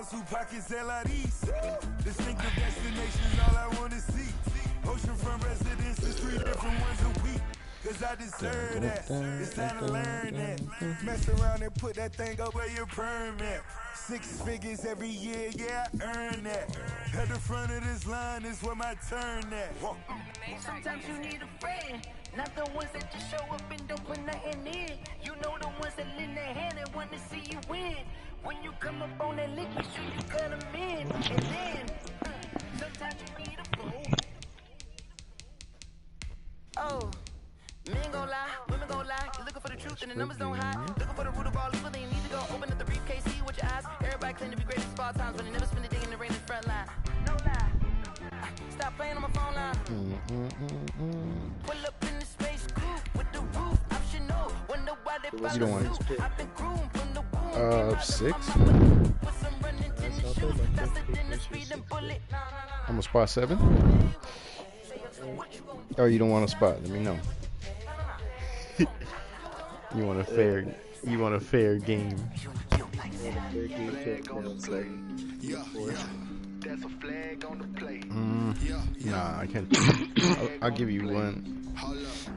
Hustle pockets LIDs. Distinctive destinations, all I want to see. Oceanfront residences, 3 different ones a week. Cause I deserve that. It's time to learn that. Mess around and put that thing up where your permit. 6 figures every year, yeah, I earn that. At the front of this line is where my turn at. Sometimes you need a friend, not the ones that just show up and don't put nothing in. You know the ones that lend their hand and want to see you win. When you come up on that lick, make sure you cut them in. And then, sometimes you need a fool. Oh. Men gon' lie, women gon' lie. You're looking for the truth and the numbers don't hide. Looking for the root of all evil, then you need to go open up the briefcase, see with your eyes. Everybody claim to be great at all times, but they never spend a day in the rain in the front line. No lie. Stop playing on my phone line. Pull up in the space coupe with the roof optional. Wonder why they follow You don't want suit. I've been groomed from the womb. 6. Put some running tennis shoes, faster than a speeding bullet. I'm a spot 7. Oh, you don't want a spot? Let me know. You want a fair game. Nah, I can't. I'll give you one.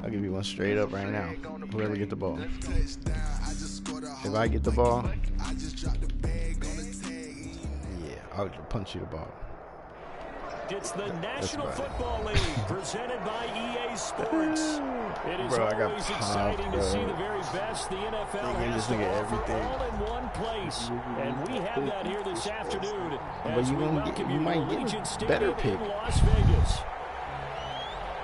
I'll give you one straight up right now. Whoever get the ball. If I get the ball, yeah, I'll punch you the ball. It's the National Football League presented by EA Sports. It is always exciting to see the very best the NFL has to offer all in one place. And we have that here this afternoon as we welcome you to Allegiant Stadium in Las Vegas.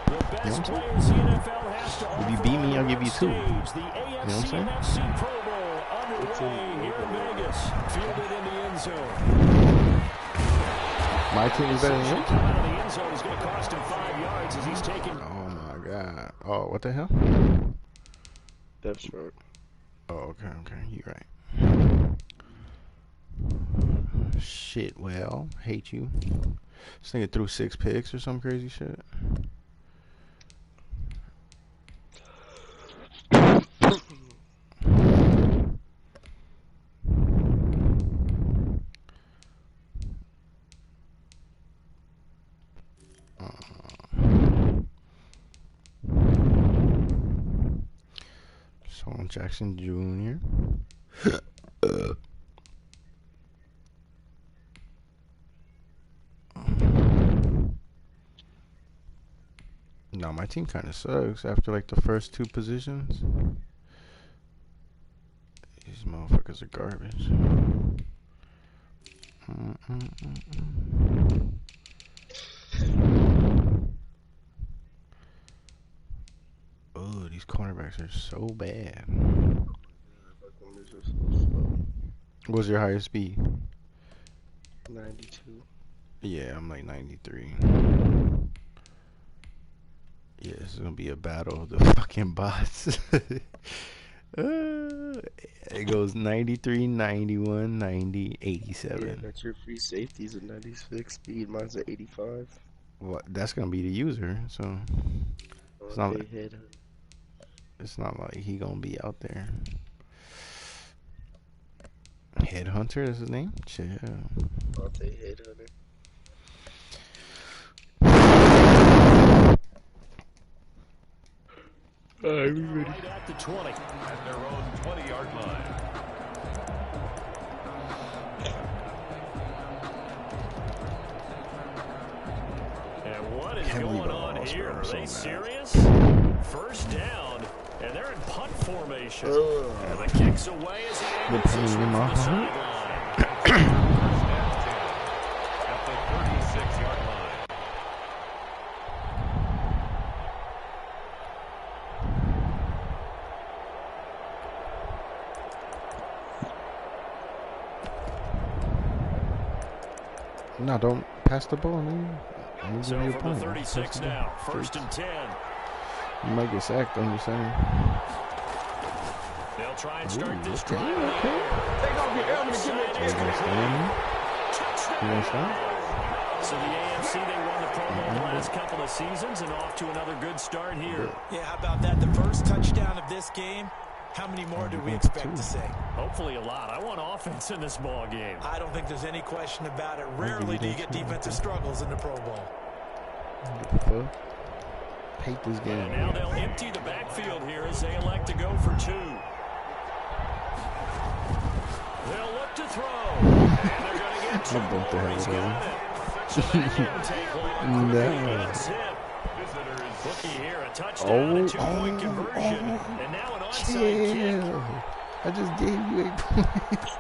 The best players the NFL has to offer. If you beat me, I'll give you 2. The AFC and NFC Pro Bowl underway here in Vegas. Fielded in the end zone. My team is better than yours? The end zone is going to cost him 5 yards as he's taking. Oh my god. Oh, what the hell? That's short. Oh, okay. You're right. Shit, well, hate you. This nigga threw 6 picks or some crazy shit. Jackson Jr. No, my team kind of sucks after like the first 2 positions. These motherfuckers are garbage. Oh, these cornerbacks are so bad. What was your highest speed? 92. Yeah, I'm like 93. Yeah, this is gonna be a battle of the fucking bots. It goes 93, 91, 90, 87. Yeah, that's your free safeties at 96 speed. Mine's at 85. Well, that's gonna be the user, so it's not like, it's not like he gonna be out there. Headhunter is his name? Chill. I'll take Headhunter. Right at the 20. At their own 20-yard line. And what is going on here? Are they serious? First down, and they're in punt formation. And the kick's away as he angles from the sideline. At the 36-yard line. No, don't pass the ball, man. So from the 36 now, 1st and 10. You might get sacked, I'm just saying. They'll try and start this drive. Okay. They're going to be able to So the AFC, they won the Pro Bowl the last couple of seasons and off to another good start here. Yeah, how about that? The first touchdown of this game How many more do we expect to see? Hopefully a lot. I want offense in this ball game. I don't think there's any question about it. Rarely do you get defensive struggles in the Pro Bowl. Hate this game. And now they'll empty the backfield here as they elect to go for 2. They'll look to throw. And they're going to get 2 more. He's got it. So that didn't take long. No. Rookie here, a touchdown, a 2-point conversion, and now an onside kick. I just gave you 8 points.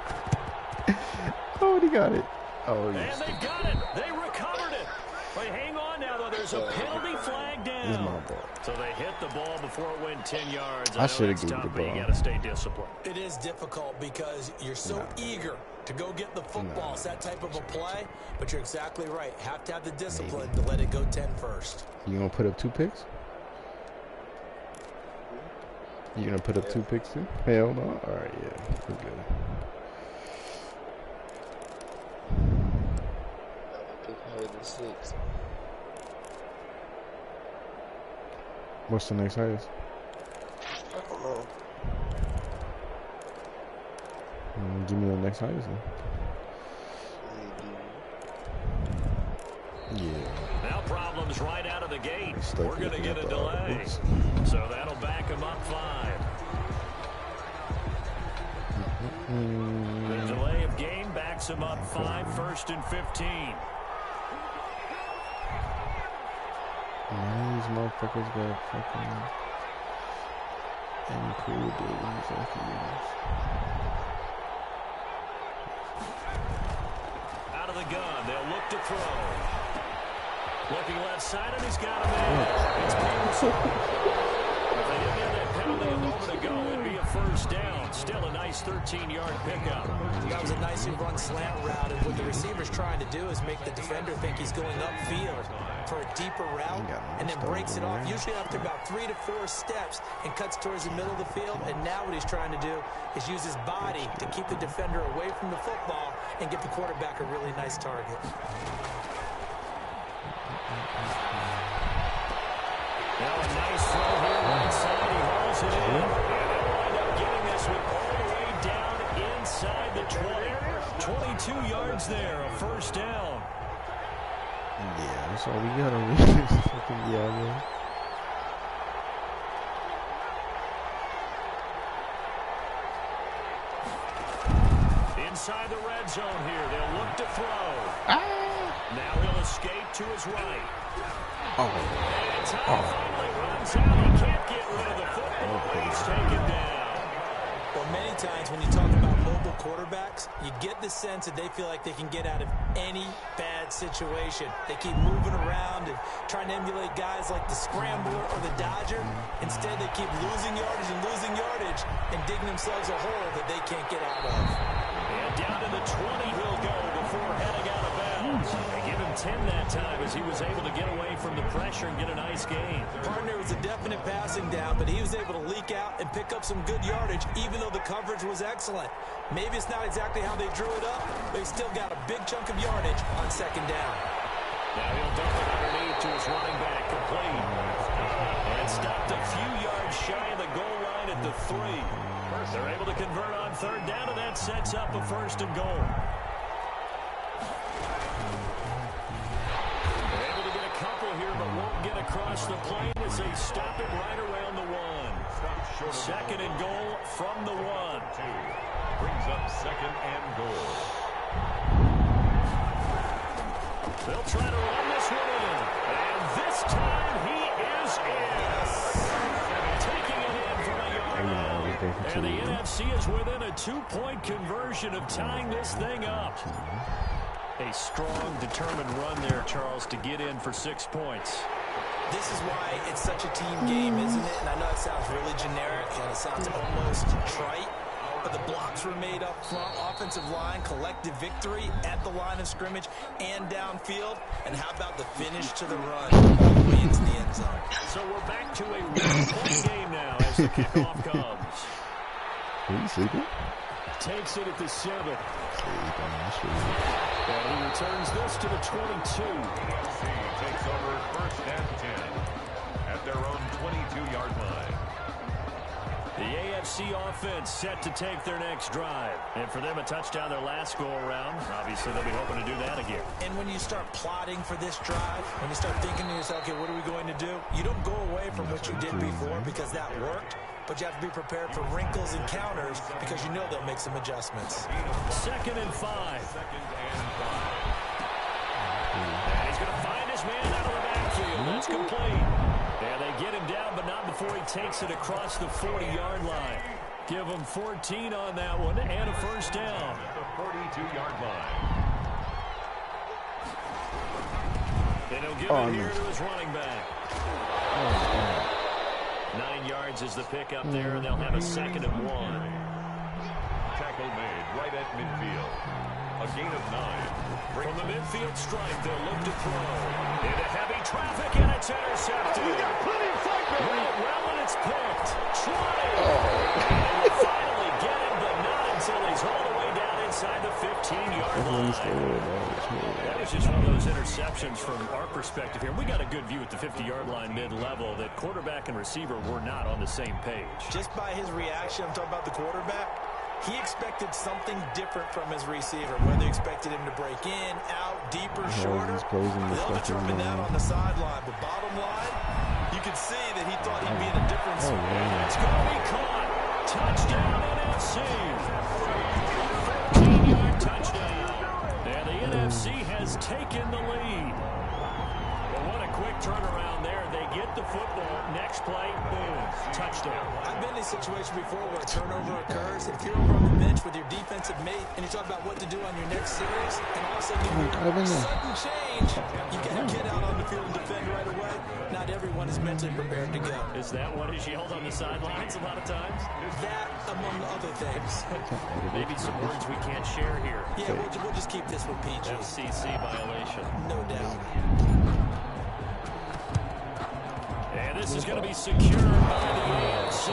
Oh, he got it. Oh, and they've got it. They recovered it. But hang on now, though. There's a penalty flag down. This is my ball. So they hit the ball before it went 10 yards. I should have given the ball. You got to stay disciplined. It is difficult because you're so eager to go get the football. It's that type of a play. But you're exactly right. Have to have the discipline to let it go 10 first. You gonna put up 2 picks? You gonna put up 2 picks too? Hell no. All right, yeah, we're good. What's the next highest? I don't know. Give me the next highest then. Yeah. Now problems right out of the gate. We're going to get a delay. So that'll back him up 5. The delay of game backs him up 5, 1st and 15. These motherfuckers got fucking cool buildings I can use. Out of the gun, they'll look to throw. Looking left side, and he's got him in. It's Peterson. If they didn't have that penalty a moment ago, it'd be a 1st down. Still a nice 13-yard pickup. That was a nicely run slant route, and what the receiver's trying to do is make the defender think he's going upfield for a deeper route, and then breaks it off, usually after about 3 to 4 steps, and cuts towards the middle of the field. And now what he's trying to do is use his body to keep the defender away from the football and get the quarterback a really nice target. Now a nice throw here right side. He hauls it in. And they'll wind up getting this one all the way down inside the 20. 22 yards there, a 1st down. Yeah, that's all we got on this. Yeah, man. Inside the red zone here. They'll look to throw. Now he'll escape to his right. And Ty finally runs out. He can't get rid of the football. He's taken down. Well, many times when you talk about mobile quarterbacks, you get the sense that they feel like they can get out of any bad situation. They keep moving around and trying to emulate guys like the Scrambler or the Dodger. Instead, they keep losing yardage and digging themselves a hole that they can't get out of. And down to the 20 he'll go before heading out of bounds. They give him 10 that time as he was able to get away from the pressure and get a nice gain. Partner was a definite passing down, but he was able to leak out and pick up some good yardage, even though the coverage was excellent. Maybe it's not exactly how they drew it up, but he still got a big chunk of yardage on 2nd down. Now he'll dump it underneath to his running back, complete. And stopped a few yards shy of the goal line at the 3. They're able to convert on 3rd down, and that sets up a 1st and goal. They're able to get a couple here, but won't get across the plane as they stop it right around the 1. 2nd and goal from the 1. Brings up 2nd and goal. They'll try to run this one in. And this time he is in. Taking it in from a yard line. And the NFC is within a 2-point conversion of tying this thing up. A strong, determined run there, Charles, to get in for 6 points. This is why it's such a team game, isn't it? And I know it sounds really generic and it sounds almost trite, but the blocks were made up front, offensive line, collective victory at the line of scrimmage and downfield. And how about the finish to the run all the way into the end zone? So we're back to a 1-point game now as the kickoff comes. Are you sleeping? Takes it at the 7. And he returns this to the 22. NFC takes over 1st and 10 at their own 22-yard line. The AFC offense set to take their next drive. And for them, a touchdown their last go-around. Obviously, they'll be hoping to do that again. And when you start plotting for this drive, when you start thinking to yourself, okay, what are we going to do? You don't go away from what you did before because that worked. But you have to be prepared for wrinkles and counters because you know they'll make some adjustments. 2nd and 5. And he's going to find his man out of the backfield. That's complete. And they get him down, but not before he takes it across the 40-yard line. Give him 14 on that one and a first down. The 42-yard line. And he'll give it here to his running back. 9 yards is the pick up there, and they'll have a 2nd and 1. Tackle made right at midfield. A gain of 9. From the midfield strike, they'll look to throw. Into heavy traffic, and it's intercepted. We got plenty of fight, baby. Well, and it's picked. Trying. They will finally get him, but not until he's all the way down inside the 15-yard line. That was just one of those interceptions from our perspective here. We got a good view at the 50-yard line mid-level that quarterback and receiver were not on the same page. Just by his reaction, I'm talking about the quarterback, he expected something different from his receiver, whether he expected him to break in, out, deeper, shorter. They'll determine that on the sideline. But bottom line, you can see that he thought he'd be in a different spot. It's going to be caught. Touchdown NFC. 14-yard touchdown. And the NFC has taken the lead. Well, what a quick turnaround there. They get the football. Next play, boom, touchdown. I've been in a situation before where a turnover occurs. If you're over on the bench with your defensive mate and you talk about what to do on your next series, and all of a sudden you hear sudden change, you got to get out on the field and defend right away. Not everyone is mentally prepared to go. Is that what is yelled on the sidelines a lot of times? That, among other things. Maybe some words we can't share here. Yeah, we'll just keep this with PG. FCC violation. No doubt. And this is going to be secured by the AFC.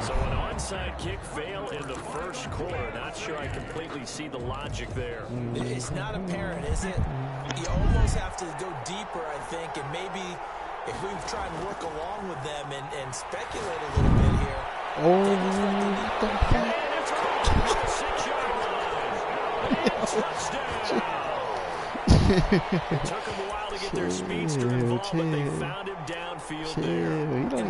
So an onside kick fail in the first quarter. Not sure I completely see the logic there. It's not apparent, is it? You almost have to go deeper, I think, and maybe if we try and work along with them and speculate a little bit here. It took them a while to get their speedster involved, but they found him downfield there.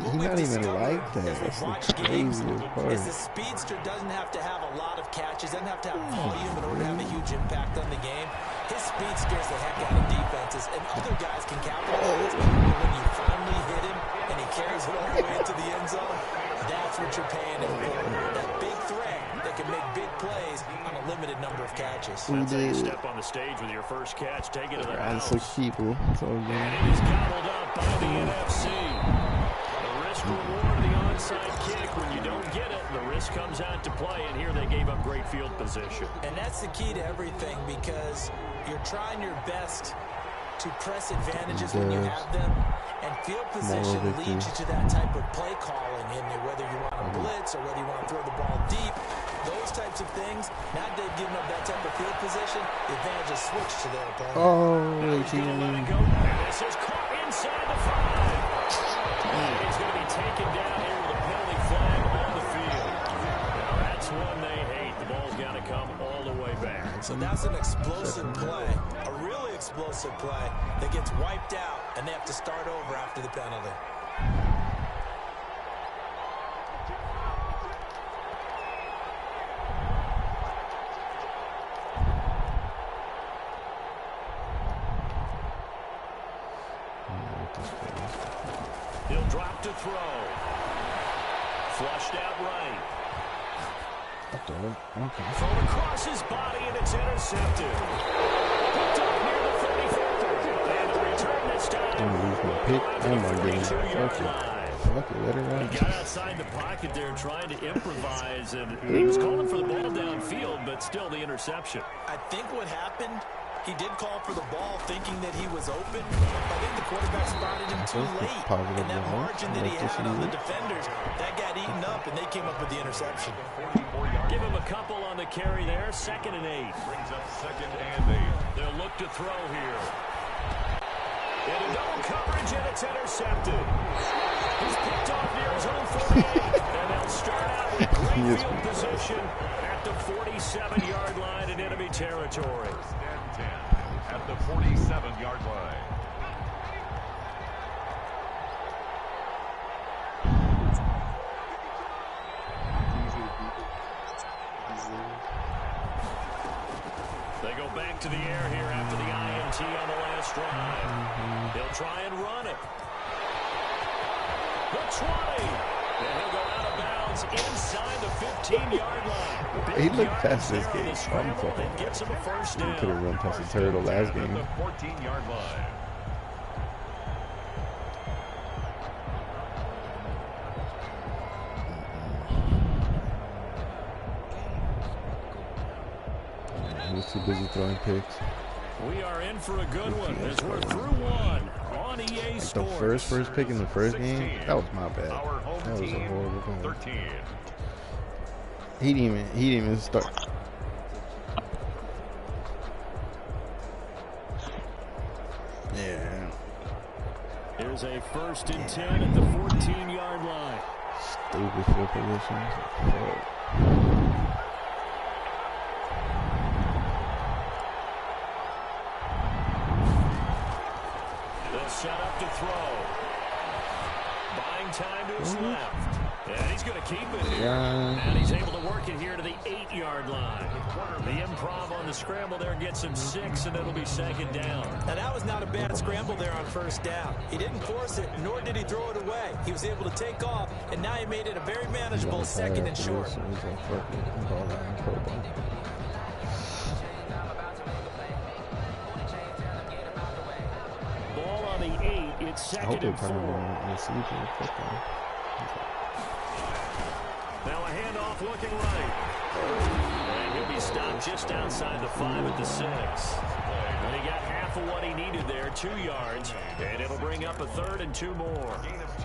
He's not even like that. That's the craziest part. Is the speedster doesn't have to have a lot of catches, doesn't have to have volume in order to have a huge impact on the game. His speed scares the heck out of defenses, and other guys can capitalize. But when you finally hit him and he carries it all the way into the end zone, that's what you're paying him for. That big threat that can make big plays on a limited number of catches. That's how you step on the stage with your first catch. Take it to the house. And 6 people. So and it is gobbled up by the NFC. The risk reward of the onside kick. When you don't get it, the risk comes out to play. And here they gave up great field position. And that's the key to everything, because you're trying your best to press advantages when you have them. And field position leads you to that type of play calling in there, whether you want to blitz or whether you want to throw the ball deep. Those types of things, now that they've given up that type of field position, the advantage is switched to their opponent. He's going to let it go. And this is caught inside the 5. And he's going to be taken down here with a penalty flag on the field. Now that's one they hate. The ball's got to come all the way back. So that's an explosive play, a really explosive play that gets wiped out, and they have to start over after the penalty. He'll drop to throw. Flushed out right. Thrown across his body, and it's intercepted. Picked up near the 34th. And the return this time. He got outside the pocket there trying to improvise, and he was calling for the ball downfield, but still the interception. I think what happened, he did call for the ball thinking that he was open. I think the quarterback spotted him too late. And that margin that he had on the defenders, that got eaten up, and they came up with the interception. Give him a couple on the carry there. 2nd and 8. Brings up 2nd and 8. They'll look to throw here. Into double coverage, and it's intercepted. He's picked off near his own 48. And they'll start out with great field position at the 47-yard line in enemy territory. 10 at the 47-yard line. They go back to the air here after the INT on the last drive. They'll try and run it. The 20. And he'll go out of bounds inside the 15-yard line. He looked past this game. I'm fucking. Gets him a first down. He could have run past the turtle last game. The 14-yard line. He's too busy throwing picks. We are in for a good one as we're through one on EA Sports. The first pick in the first game, that was my bad. That was a horrible game. 13. He didn't even start. Yeah. Here's a 1st and 10 at the 14-yard line. Stupid field positions. Set up to throw. Buying time to his left. And he's going to keep it here. And he's able to work it here to the 8-yard line. The improv on the scramble there gets him 6, and it'll be 2nd down. Now, that was not a bad scramble there on 1st down. He didn't force it, nor did he throw it away. He was able to take off, and now he made it a very manageable 2nd and short. Ball on the 8. It's 2nd and 4. Now a handoff looking right. And he'll be stopped just outside the 5 at the 6. And he got half of what he needed there, 2 yards. And it'll bring up a 3rd and 2 more.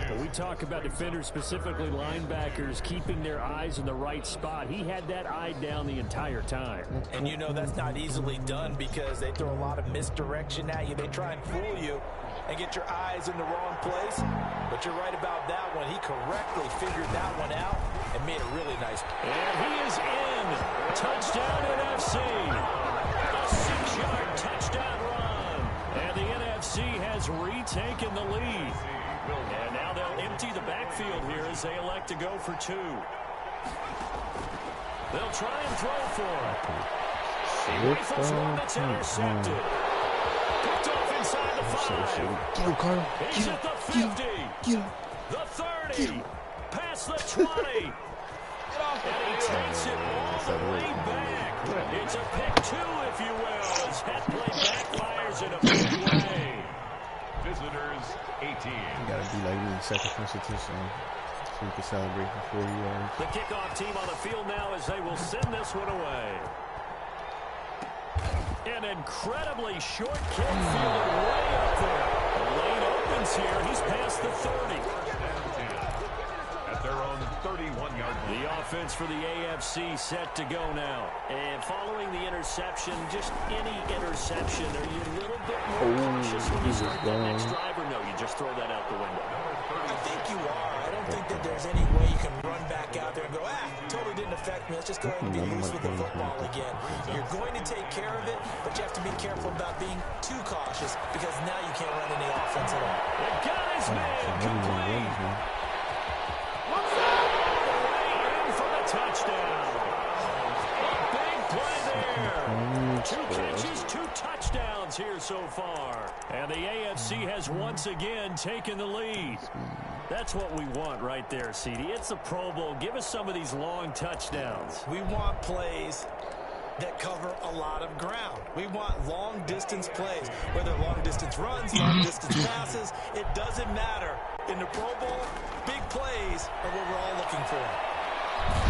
When we talk about defenders, specifically linebackers, keeping their eyes in the right spot, he had that eye down the entire time. And you know that's not easily done because they throw a lot of misdirection at you. They try and fool you and get your eyes in the wrong place. But you're right about that one. He correctly figured that one out and made a really nice. And he is in. Touchdown NFC. A 6-yard touchdown run. And the NFC has retaken the lead. And now they'll empty the backfield here as they elect to go for 2. They'll try and throw for it. He rifles one that's intercepted. Picked off inside the 5. Get him, Carl. He's at the 50. The 30. Past the 20. And he takes it all the way back. It's a pick 2, if you will, as that play backfires in a big way. Visitors, 18. You gotta be like in second constitution so you can celebrate for 40 yards. The kickoff team on the field now as they will send this one away. An incredibly short kick fielded way up there. The lane opens here. He's past the 30. At their own 31-yard line. The offense for the AFC set to go now. And following the interception, just any interception, are you a little bit more cautious when you start the next drive, or no, you just throw that out the window? I think you are. I don't think that there's any way you can run back out there and go, totally didn't affect me. Let's just go ahead and be loose with the football again. You're going to take care of it, but you have to be careful about being too cautious because now you can't run any offense at all. The gun is made complete. Touchdown. A big play there. 2 catches, 2 touchdowns here so far. And the AFC has once again taken the lead. That's what we want right there, CD. It's a Pro Bowl. Give us some of these long touchdowns. We want plays that cover a lot of ground. We want long-distance plays, whether long-distance runs, long-distance passes. It doesn't matter. In the Pro Bowl, big plays are what we're all looking for.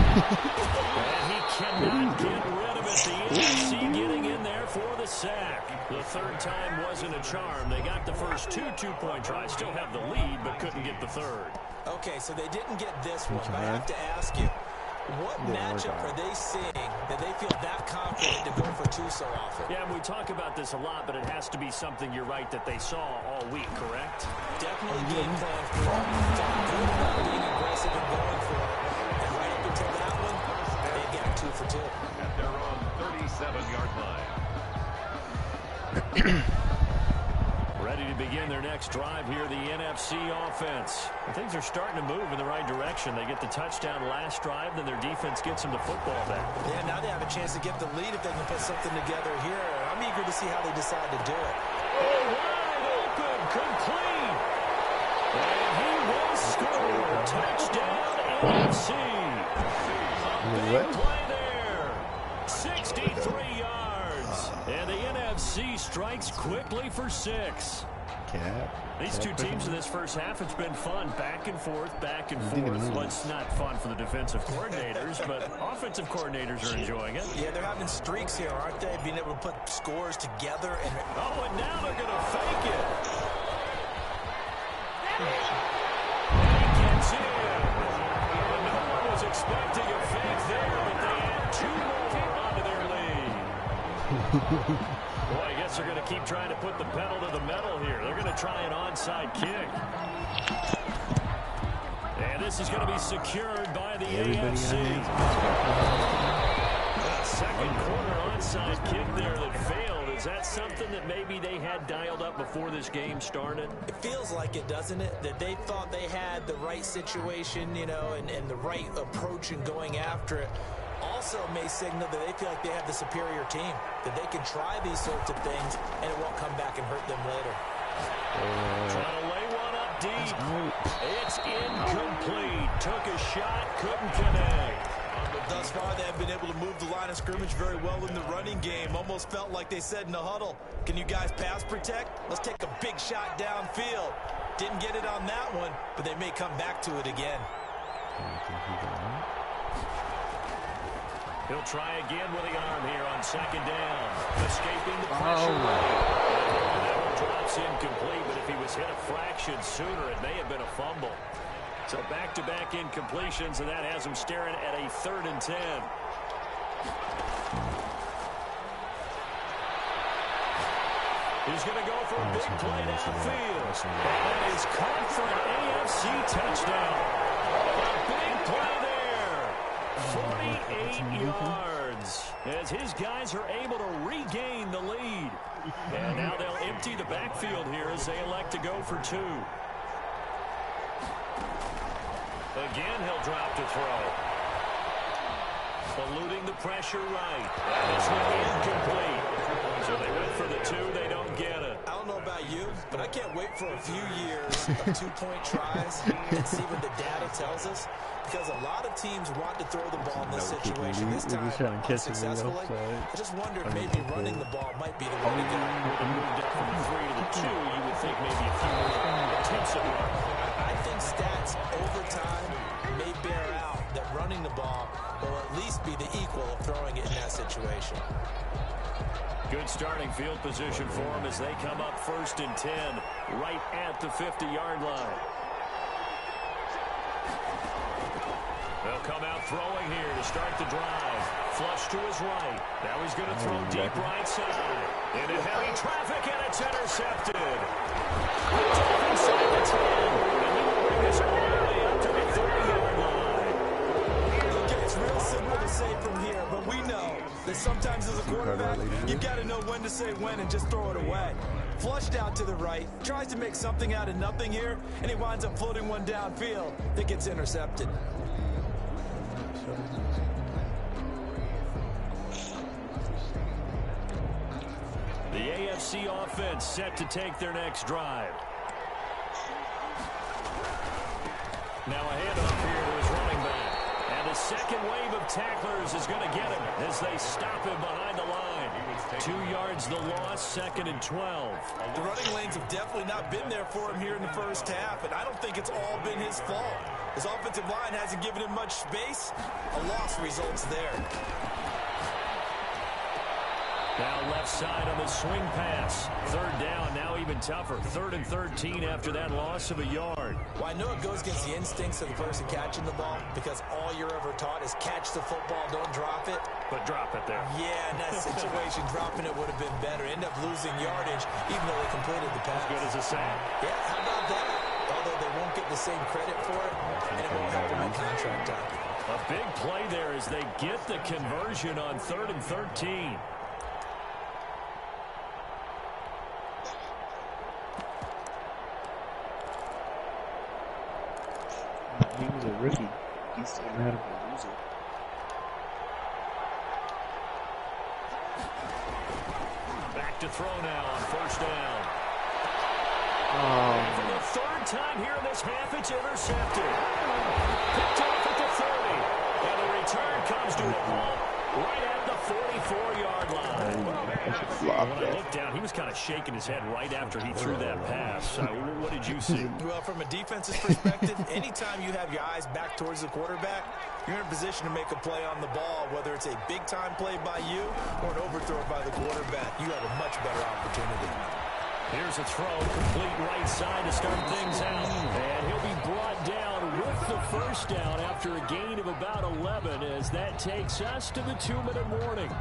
And he cannot get rid of it. The NFC getting in there for the sack. The 3rd time wasn't a charm. They got the first 2 two-point tries. Still have the lead, but couldn't get the 3rd. Okay, so they didn't get this one, but I have to ask you, what matchup are they seeing that they feel that confident to go for 2 so often? Yeah, we talk about this a lot, but it has to be something, you're right, that they saw all week, correct? Definitely game plan for it. Felt good about being aggressive and going for it. And too. At their own 37-yard line. Ready to begin their next drive here, the NFC offense. Things are starting to move in the right direction. They get the touchdown last drive, then their defense gets them the football back. Yeah, now they have a chance to get the lead if they can put something together here. I'm eager to see how they decide to do it. Wide open, complete. And he will score. Touchdown, NFC. Big play there. 63 yards. And the NFC strikes quickly for 6. These two teams in this first half, it's been fun. Back and forth, back and forth. Well, it's not fun for the defensive coordinators, but offensive coordinators are enjoying it. Yeah, they're having streaks here, aren't they? Being able to put scores together. And now they're going to fake it. He gets in. No one was expecting a fake there, but they add 2 more onto their lead. Boy, I guess they're going to keep trying to put the pedal to the metal here. They're going to try an onside kick. And this is going to be secured by the AFC. Second quarter onside kick there that failed. Is that something that maybe they had dialed up before this game started? it feels like it, doesn't it? That they thought they had the right situation, you know, and the right approach in going after it. Also may signal that they feel like they have the superior team, that they can try these sorts of things and it won't come back and hurt them later. Trying to lay one up deep. It's incomplete. Took a shot, couldn't connect. Thus far, they have been able to move the line of scrimmage very well in the running game. Almost felt like they said in the huddle, can you guys pass protect? Let's take a big shot downfield. Didn't get it on that one, but they may come back to it again. He'll try again with the arm here on second down. Escaping the pressure. That one drops incomplete, but if he was hit a fraction sooner, it may have been a fumble. So back-to-back incompletions, and that has him staring at a 3rd and 10. He's going to go for a big play downfield. And that is caught for an AFC touchdown. A big play there. 48 yards as his guys are able to regain the lead. And now they'll empty the backfield here as they elect to go for 2. Again, he'll drop to throw. Eluding the pressure right. This one incomplete. So they went for the 2. They don't get it. I don't know about you, but I can't wait for a few years of 2-point tries and see what the data tells us. Because a lot of teams want to throw the ball in this situation. This time, unsuccessfully. I just wonder if maybe running the ball might be the way to go. With a move down from 3 to the 2, you would think maybe a few more attempts at run. I think stats over time may bear out that running the ball will at least be the equal of throwing it in that situation. Good starting field position for them as they come up 1st and 10 right at the 50-yard line. They'll come out throwing here to start the drive. Flush to his right. Now he's going to throw deep right side. Into heavy traffic, and it's intercepted. Deep inside the 10. And he will bring us all the way up to the 30-yard line. Okay, it's real simple to say from here, but we know that sometimes as a quarterback, you've got to know when to say when and just throw it away. Flushed out to the right, tries to make something out of nothing here, and he winds up floating one downfield that gets intercepted. The AFC offense set to take their next drive. Now a handoff here to his running back. And the second wave of tacklers is going to get him as they stop him behind the line. 2 yards the loss, 2nd and 12. The running lanes have definitely not been there for him here in the first half, and I don't think it's all been his fault. His offensive line hasn't given him much space. A loss results there. Now left side on the swing pass. 3rd down, now even tougher. 3rd and 13 after that loss of a yard. Well, I know it goes against the instincts of the person catching the ball because all you're ever taught is catch the football, don't drop it. But drop it there. Yeah, in that situation, dropping it would have been better. End up losing yardage even though they completed the pass. As good as a sack. Yeah, how about that? Although they won't get the same credit for it, and it won't help them in contract time. A big play there as they get the conversion on 3rd and 13. He was a rookie. He's still mad at the loser. Back to throw now on 1st down. Oh. For the 3rd time here in this half, it's intercepted. Picked off at the 30. And the return comes to a halt right at the 44-yard line. When I looked down, he was kind of shaking his head right after he threw that pass. What did you see? Well, from a defensive perspective, anytime you have your eyes back towards the quarterback, you're in a position to make a play on the ball, whether it's a big-time play by you or an overthrow by the quarterback. You have a much better opportunity. Here's a throw, complete right side to start things out. And he'll be brought down with the 1st down after a gain of about 11 as that takes us to the 2-minute warning.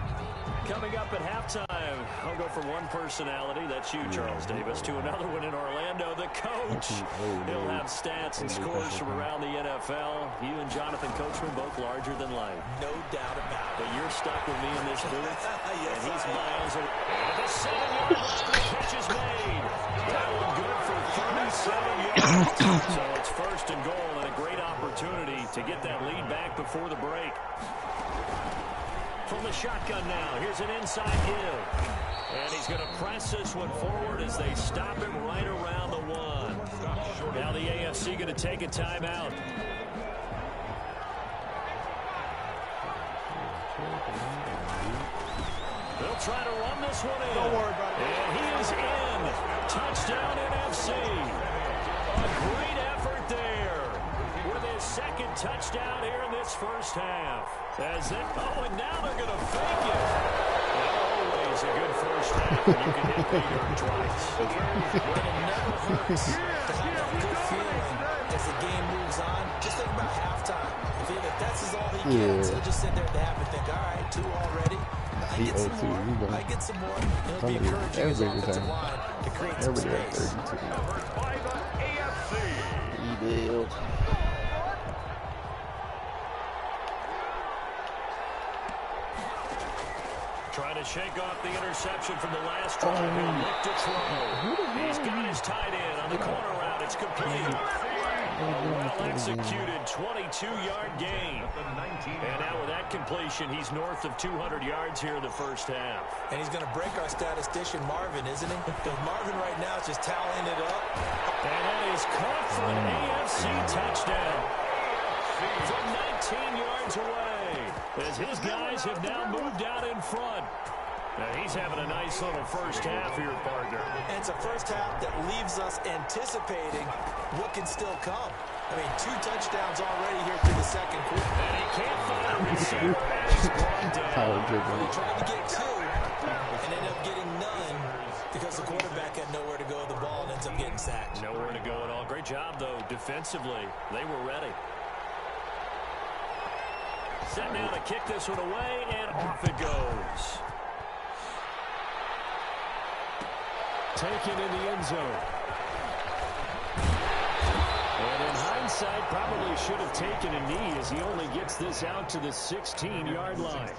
Coming up at halftime, I'll go from one personality, that's you, Charles Davis, to another one in Orlando, the coach. He'll have stats and scores from around the NFL. You and Jonathan Coachman both larger than life. No doubt about it. But you're stuck with me in this booth, yes, and he's miles away. The 7-yard line, catch is made. That one good for 37 yards. So it's 1st and goal and a great opportunity to get that lead back before the break. From the shotgun now, here's an inside give. And he's going to press this one forward as they stop him right around the 1. Now the AFC going to take a timeout. They'll try to run this one in. Don't worry about it. And he is in. Touchdown NFC. A great effort there with his 2nd touchdown here in this 1st half. And now they're going to fake it. Always a good 1st half when you can hit Peter twice. But it never hurts to have a good feeling as the game moves on. Just think about halftime. If that's all he gets, he'll just sit there at the half and think, all right, 2 already. I get some more. It'll be encouraging his offensive line to create some space. By the AFC. Evil. Trying to shake off the interception from the last drive. He'll look to throw. He's got his tight end on the corner route. It's complete. Well-executed 22-yard gain. And now with that completion, he's north of 200 yards here in the 1st half. And he's going to break our statistician Marvin, isn't he? Because Marvin right now is just tallying it up. And that is caught for an AFC touchdown. From 19 yards away, as his guys have now moved out in front. Now he's having a nice little 1st half here, partner. And it's a 1st half that leaves us anticipating what can still come. I mean, 2 touchdowns already here through the 2nd quarter. And he can't find a receiver. He's brought down. He tried to get 2 and ended up getting none because the quarterback had nowhere to go with the ball and ends up getting sacked. Nowhere to go at all. Great job, though, defensively. They were ready. Set now to kick this one away, and off it goes. Taken in the end zone. And in hindsight, probably should have taken a knee as he only gets this out to the 16-yard line.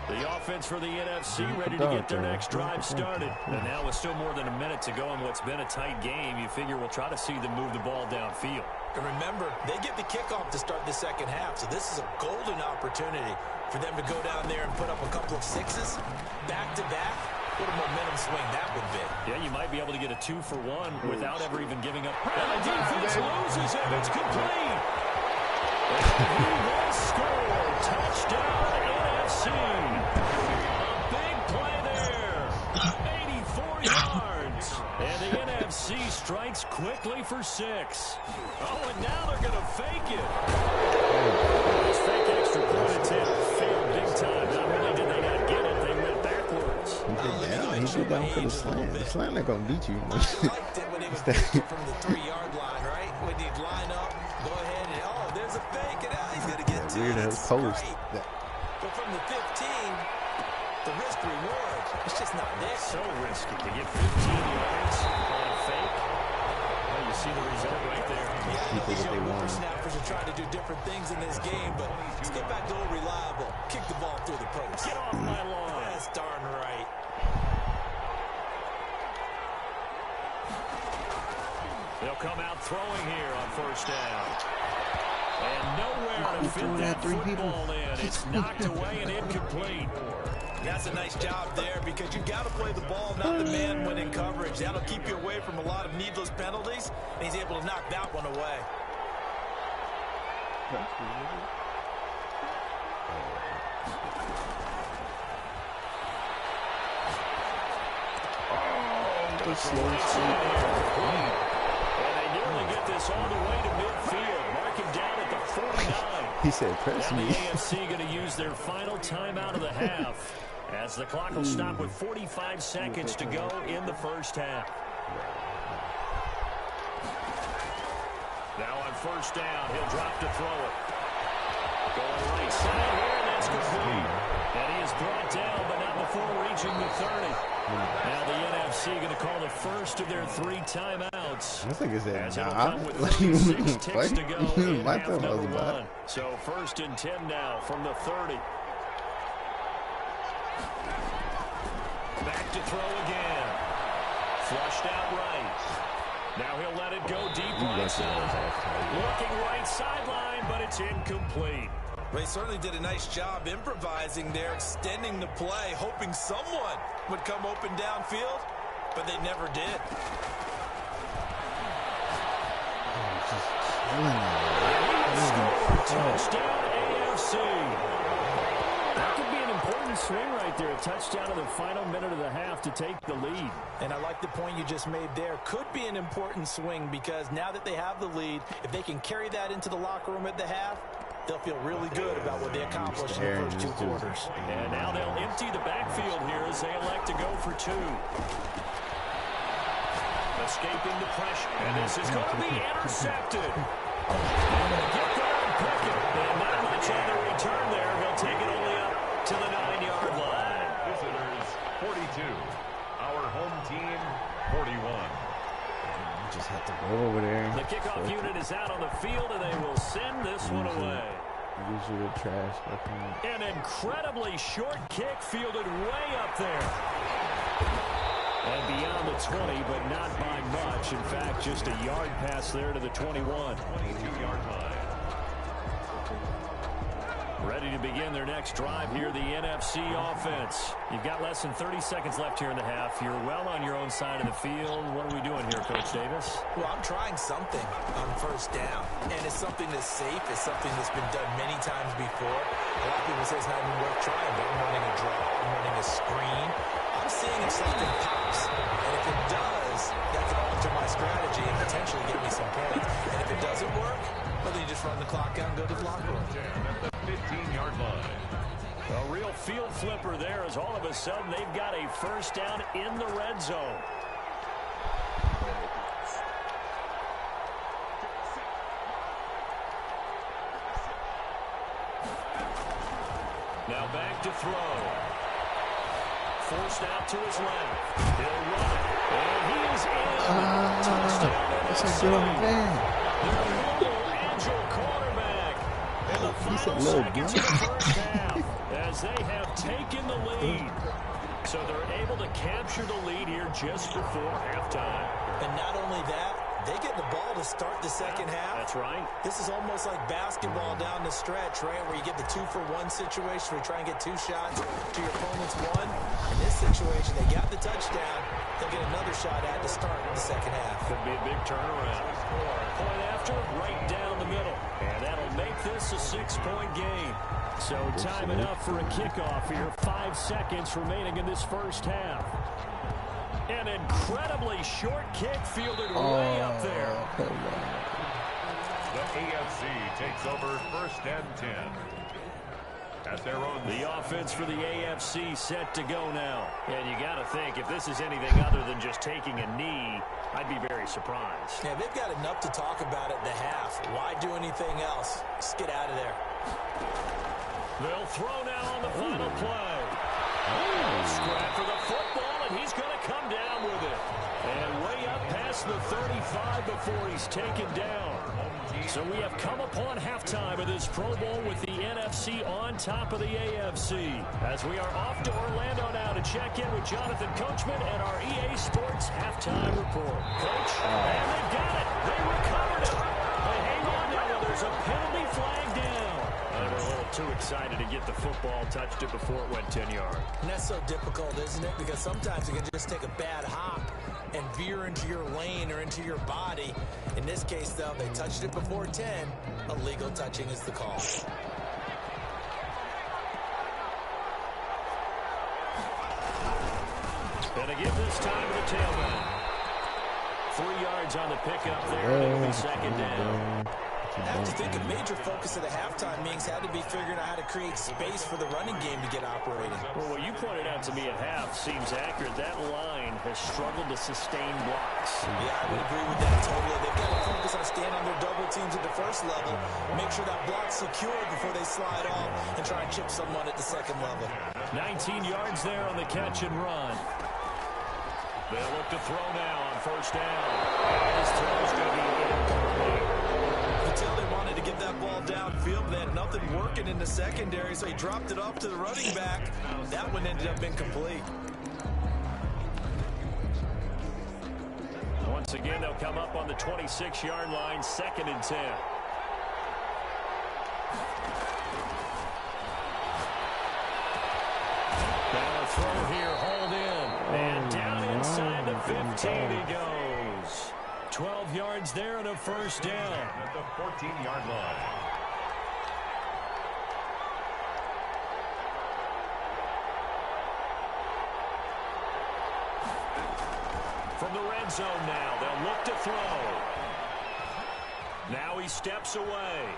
The offense for the NFC ready to get their next drive started. And now with still more than a minute to go in what's been a tight game, you figure we'll try to see them move the ball downfield. And remember, they get the kickoff to start the 2nd half, so this is a golden opportunity for them to go down there and put up a couple of 6s back-to-back. What a momentum swing that would be. Yeah, you might be able to get a 2-for-1 without ever even giving up. And the defense loses it. It's complete. And he will score. Touchdown, NFC. A big play there. 84 yards. And the NFC strikes quickly for 6. Oh, and now they're going to fake it. This fake extra point attempt failed big time. Not only did they not get it, they went backwards. He did down for the slant. The slant not going to beat you. I liked it when he was pitching from the 3-yard line, right? When he'd line up, go ahead, and oh, there's a fake, and he's going to get 2. Weird as post. But from the 15, the risk reward, it's just not there. So risky to get 15 yards on a fake. Well, you see the result right there. Yeah, these young whippersnappers are trying to do different things in this game, but let's get back to old reliable. Kick the ball through the post. Get off my lawn. That's darn right. They'll come out throwing here on first down. And nowhere to fit that football in. It's knocked away and incomplete. That's a nice job there because you got to play the ball, not the man when in coverage. That'll keep you away from a lot of needless penalties, and he's able to knock that one away. And they nearly get this all the way to midfield. Mark him down at the 49. He said, press me. The AFC going to use their final timeout of the half as the clock will stop with 45 seconds to go in the first half. Now on first down, he'll drop to throw it. Going right side here, and that's complete. And he is brought down, but not before reaching the 30. Now the NFC going to call the first of their 3 timeouts. I think it's that job. 36 ticks to go in half number 1. So first and 10 now from the 30. Back to throw again. Flushed out right. Now he'll let it go deep right side. Looking right sideline, but it's incomplete. They certainly did a nice job improvising there, extending the play, hoping someone would come open downfield, but they never did. Touchdown AFC. That could be an important swing right there. A touchdown in the final minute of the half to take the lead. And I like the point you just made there. Could be an important swing because now that they have the lead, if they can carry that into the locker room at the half, they'll feel really good about what they accomplished in the first 2 quarters. And now they'll empty the backfield here as they elect to go for 2. Escaping the pressure. And this is going to be intercepted. Get there and pick it. And not much on the return there. He'll take it only up to the 9-yard line. Visitors 42. Our home team 41. Just have to go over there. The kickoff unit is out on the field, and they will send this one away. Usually trash. An incredibly short kick fielded way up there. And beyond the 20, but not by much. In fact, just a yard pass there to the 21. 22-yard line. Ready to begin their next drive here, the NFC offense. You've got less than 30 seconds left here in the half. You're well on your own side of the field. What are we doing here, Coach Davis? Well, I'm trying something on first down, and it's something that's safe. It's something that's been done many times before. A lot of people say it's not even worth trying, but I'm running a draw. I'm running a screen. I'm seeing if something pops, and if it does, that can alter my strategy and potentially get me some points. And if it doesn't work, well, then you just run the clock out and go to the locker room. 15-yard line. A real field flipper there as all of a sudden they've got a first down in the red zone. Now back to throw. Forced out to his left. He'll run it. And he is in. Touchdown. That's a good man. The little agile quarterback. In the final seconds of the first half, as they have taken the lead. So they're able to capture the lead here just before halftime. And not only that, they get the ball to start the second half. That's right. This is almost like basketball down the stretch, right, where you get the 2-for-1 situation where you try and get 2 shots to your opponent's 1. In this situation, they got the touchdown. They'll get another shot at to start the second half. Could be a big turnaround. Point after, right down the middle. And that'll make this a 6-point game. So time enough for a kickoff here. 5 seconds remaining in this first half. An incredibly short kick fielded way up there. The AFC takes over first and 10. At their own. The offense for the AFC set to go now. And you got to think, if this is anything other than just taking a knee, I'd be very surprised. Yeah, they've got enough to talk about at the half. Why do anything else? Just get out of there. They'll throw now on the final play. Scrap for the football, and he's going to come down with it. And way up past the 35 before he's taken down. So we have come upon halftime of this Pro Bowl with the NFC on top of the AFC. As we are off to Orlando now to check in with Jonathan Coachman and our EA Sports halftime report. Coach, and they've got it. They recovered it. They hang on now. There's a penalty flag down. They were a little too excited to get the football, touched it before it went 10 yards. And that's so difficult, isn't it? Because sometimes you can just take a bad hop and veer into your lane or into your body. In this case, though, they touched it before 10. Illegal touching is the call. And a give this time to the tailback. 3 yards on the pickup there. It'll be second down. I have to think a major focus of the halftime meetings had to be figuring out how to create space for the running game to get operating. Well, what you pointed out to me at half seems accurate. That line has struggled to sustain blocks. Yeah, I would agree with that totally. They've got to focus on staying on their double teams at the first level, make sure that block's secured before they slide off, and try and chip someone at the second level. 19 yards there on the catch and run. They'll look to throw now on first down. His throw's going to be incomplete. Until they wanted to get that ball downfield, they had nothing working in the secondary, so he dropped it off to the running back. That one ended up incomplete. Once again, they'll come up on the 26-yard line, 2nd and 10. Now a throw here, hauled in. And down inside the 15 he goes. 12 yards there and a first down. At the 14-yard line. From the red zone now, they'll look to throw. Now he steps away.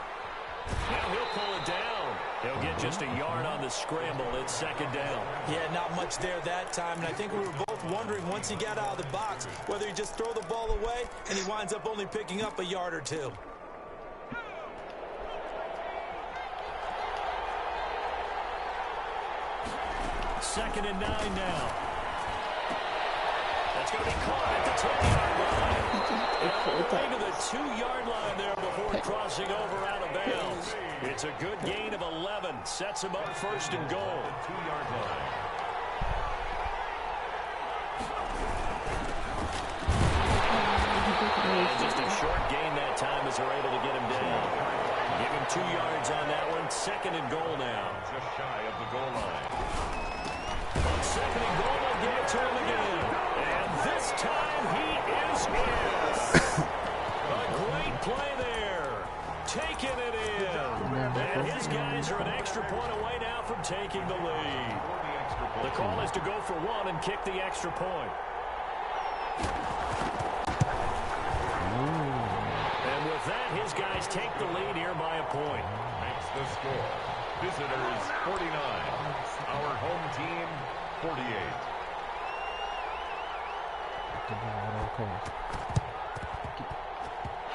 Now he'll pull it down. He'll get just a yard on the scramble. It's second down. Yeah, not much there that time, and I think we were both wondering once he got out of the box whether he just throw the ball away and he winds up only picking up a yard or two. Second and 9 now. That's going to be caught at the 10-yard line. All the way to the 2-yard line there before crossing over out of bounds. It's a good gain of 11. Sets him up first and goal. 2-yard line. And just a short gain that time as they're able to get him down. Give him 2 yards on that one. Second and goal now. Just shy of the goal line. On second and goal, they'll give it to him again. And this time he is in. A great play there. Taking it in. And his guys are an extra point away now from taking the lead. The call is to go for one and kick the extra point. And with that, his guys take the lead here by a point. Makes the score. Visitors 49. Our home team 48.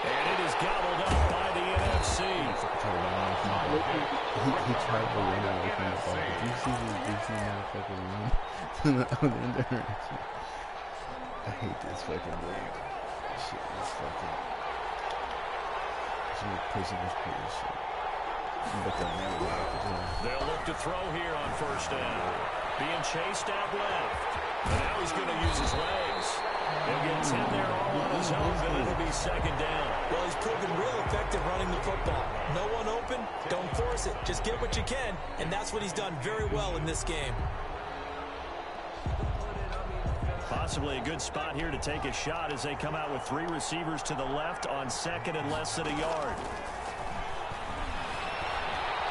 And it is gobbled up by the NFC. He tried to run away from the ball. Did you see this DC motherfucker run to the other direction? I hate this fucking league. Shit, this fucking... Some pussy was put this shit. But they'll never go back to jail. They'll look to throw here on first down. Being chased out left. And now he's going to use his legs. He'll get 10 there all on his own, but it'll be second down. Well, he's proven real effective running the football. No one open, don't force it. Just get what you can, and that's what he's done very well in this game. Possibly a good spot here to take a shot as they come out with 3 receivers to the left on second and less than a yard.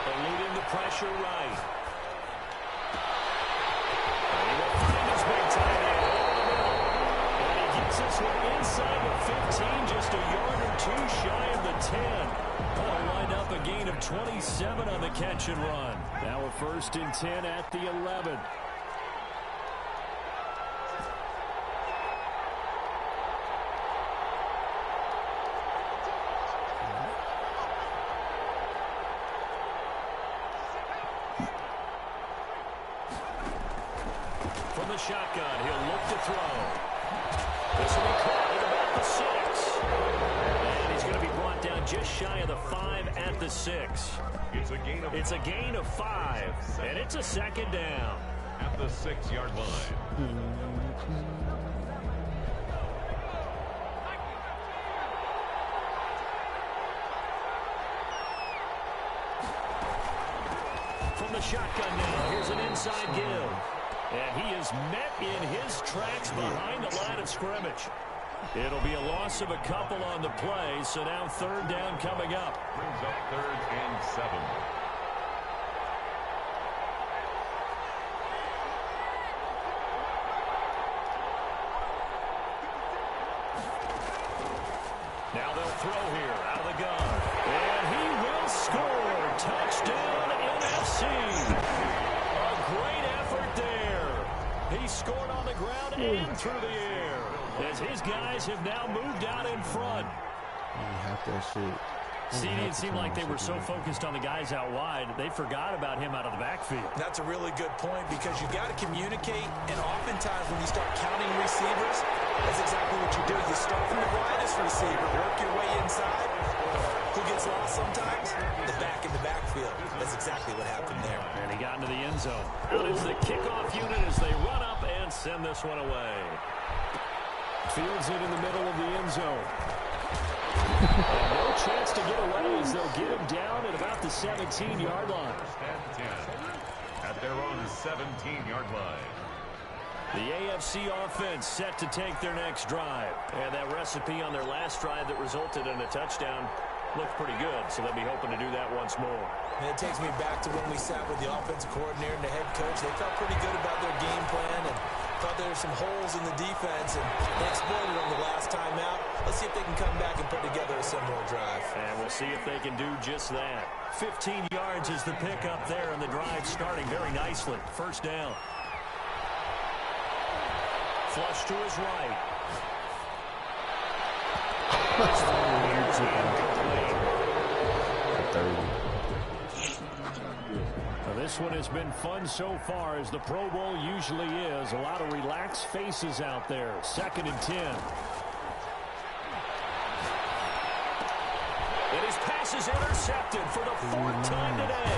Eluding the pressure right. And he will find his big tight end over the middle. And he gets this one inside the 15, just a yard or 2 shy of the 10. That'll wind up a gain of 27 on the catch and run. Now a first and 10 at the 11. From the shotgun, he'll look to throw. This will be caught in the back at the 6. And he's going to be brought down just shy of the 5 at the 6. It's a gain of 5, and it's a second down. At the 6-yard line. From the shotgun now, here's an inside give. And he is met in his tracks behind the line of scrimmage. It'll be a loss of a couple on the play, so now third down coming up. Brings up 3rd and 7. Now they'll throw here out of the gun. And he will score. Touchdown, NFC. A great effort there. He scored on the ground and through the air, as his guys have now moved out in front. Half that shit. CD, it seemed like they were so focused on the guys out wide, they forgot about him out of the backfield. That's a really good point, because you've got to communicate, and oftentimes when you start counting receivers, that's exactly what you do. You start from the widest receiver, work your way inside. Who gets lost sometimes? The back in the backfield. That's exactly what happened there. And he got into the end zone. Out is the kickoff unit as they run up and send this one away. Fields it in the middle of the end zone. No chance to get away as they'll get him down at about the 17-yard line. 1st and 10 at their own 17-yard line. The AFC offense set to take their next drive. And that recipe on their last drive that resulted in a touchdown looked pretty good, so they'll be hoping to do that once more. And it takes me back to when we sat with the offensive coordinator and the head coach. They felt pretty good about their game plan and thought there were some holes in the defense, and they exploited them the last time out. Let's see if they can come back and put together a similar drive. And we'll see if they can do just that. 15 yards is the pickup there, and the drive starting very nicely. First down. Flush to his right. Now, this one has been fun so far, as the Pro Bowl usually is. A lot of relaxed faces out there. 2nd and 10. And his pass is intercepted for the 4th time today.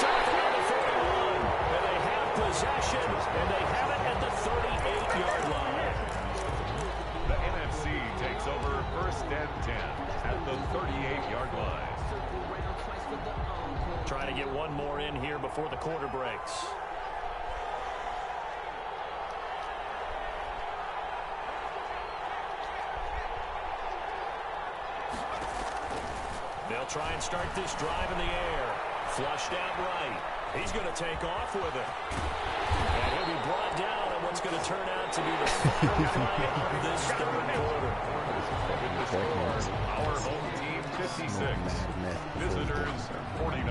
Tackle on the 41. And they have possession, and they have it at the 38-yard line. The NFC takes over 1st and 10 at the 38-yard line. Trying to get one more in here before the quarter breaks. They'll try and start this drive in the air. Flushed out right. He's going to take off with it. And he'll be brought down on what's going to turn out to be the final play of this third quarter. With the score, our home team 56, visitors 49.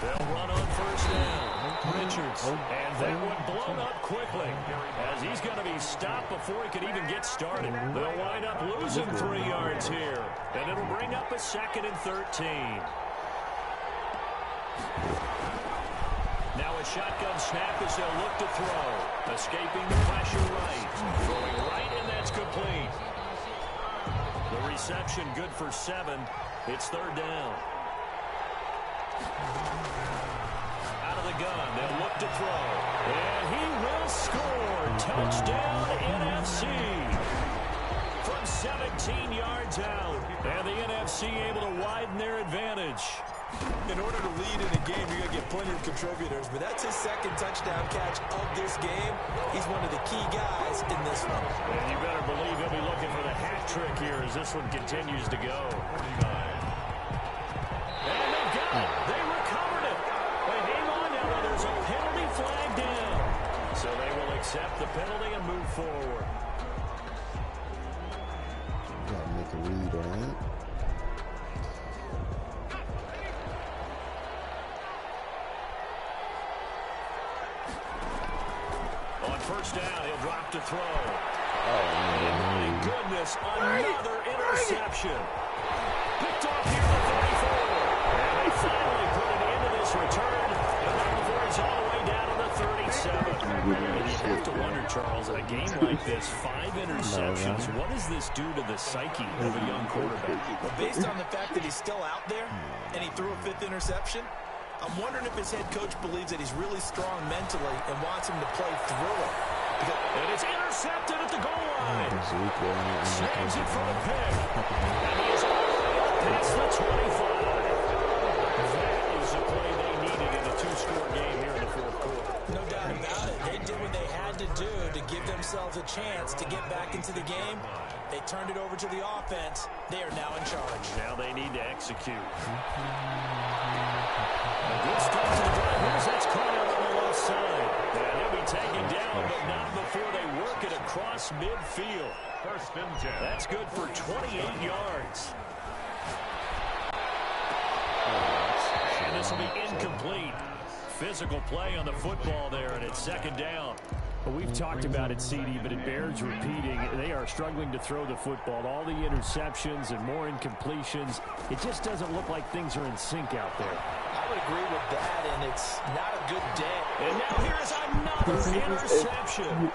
They'll run on first down. Richards, and that one blown up quickly, as he's going to be stopped before he could even get started. They'll wind up losing 3 yards here, and it'll bring up a 2nd and 13. Now a shotgun snap as they'll look to throw. Escaping the pressure right. Throwing right, and that's complete. The reception good for 7. It's 3rd down. Out of the gun, they'll look to throw. And he will score. Touchdown, NFC. From 17 yards out. And the NFC able to widen their advantage. In order to lead in a game, you're going to get plenty of contributors, but that's his 2nd touchdown catch of this game. He's one of the key guys in this one. And you better believe he'll be looking for the hat trick here as this one continues to go. And they got it. They recovered it. They hang on now. There's a penalty flag down. So they will accept the penalty and move forward. Gotta make a read on it. On first down, he'll drop to throw. Oh, my goodness, another interception. Picked off here at the 34. And they finally put it into this return. And Charles, a game like this, 5 interceptions. What does this do to the psyche of a young quarterback? Well, based on the fact that he's still out there and he threw a 5th interception, I'm wondering if his head coach believes that he's really strong mentally and wants him to play through it. And it's intercepted at the goal line. Saves it for the pick. And he is all the way up past the 25. That is the play they needed in a 2-score game here in the 4th quarter. No doubt about it. They did what they had to do to give themselves a chance to get back into the game. They turned it over to the offense. They are now in charge. Now they need to execute. A good start to the drive. Here's that's caught out on the left side. And he'll be taken down, but not before they work it across midfield. 1st and 10. That's good for 28 yards. And this will be incomplete. Physical play on the football there, and it's 2nd down. Well, we've talked about it, CD, but it bears repeating. They are struggling to throw the football. All the interceptions and more incompletions. It just doesn't look like things are in sync out there. I would agree with that, and it's not a good day. And now here's another interception.